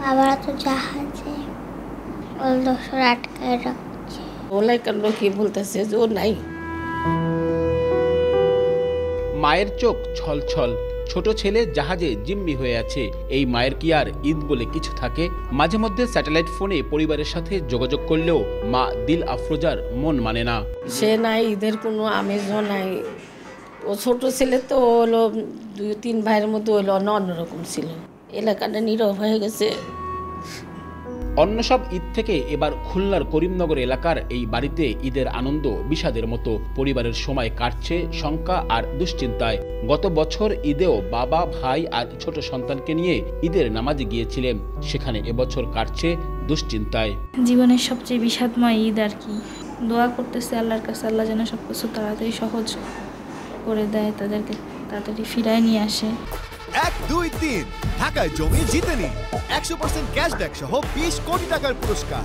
বাবারা তো জাহাজে, ওই দোসর আটকায় রাখছে। ওলাই কান্ড কি বলতেছে যে ও নাই। মায়ের চোখ ছলছল, ছোট ছেলে জাহাজে জিম্মি হয়ে আছে। এই মায়ের কি আর ঈদ বলে কিছু থাকে? মাঝে মধ্যে স্যাটেলাইট ফোনে পরিবারের সাথে যোগাযোগ করলেও মা দিল আফরোজার মন মানে না। সে নাই, ঈদের কোনো আমেজও নাই। ও ছোট ছেলে তো হলো 2-3 ভাইয়ের মধ্যে হলো অন্যরকম ছিল। এলাকাটা নীরব হয়ে গেছে। অন্য সব ঈদ থেকে এবার খুলনার করিমনগর এলাকার এই বাড়িতে ঈদের আনন্দ বিষাদের মতো। পরিবারের সময় কাটছে শঙ্কা আর দুশ্চিন্তায়। গত বছর ঈদেও বাবা, ভাই আর ছোট সন্তানকে নিয়ে ঈদের নামাজে গিয়েছিলেন, সেখানে এবছর কাটছে দুশ্চিন্তায়। জীবনের সবচেয়ে বিষাদময় ঈদ আর কি। দোয়া করতেছে আল্লাহর কাছে, আল্লাহ যেন সব কিছু তাড়াতাড়ি সহজ করে দেয়, তাদেরকে তাড়াতাড়ি ফিরায় নিয়ে আসে। 1, 2, 3 ঢাকায় জমি জিতে নিন 100% ক্যাশব্যাক সহ 20 কোটি টাকার পুরস্কার।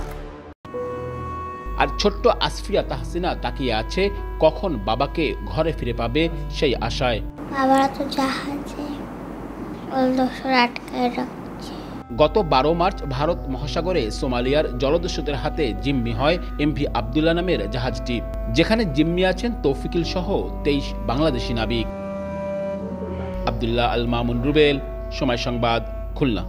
আর ছোট্ট আসফিয়া তাহসিনা তাকিয়ে আছে কখন বাবাকে ঘরে ফিরে পাবে সেই আশায়। বাবারা তো জাহাজে, ওই দোসর আটকায় রাখছে। গত 12 মার্চ ভারত মহাসাগরে সোমালিয়ার জলদস্যুদের হাতে জিম্মি হয় এমভি আবদুল্লাহ নামের জাহাজটি, যেখানে জিম্মি আছেন তৌফিকুল সহ 23 বাংলাদেশি নাবিক। আব্দুল্লাহ আল মামুন রুবেল, সময় সংবাদ, খুলনা।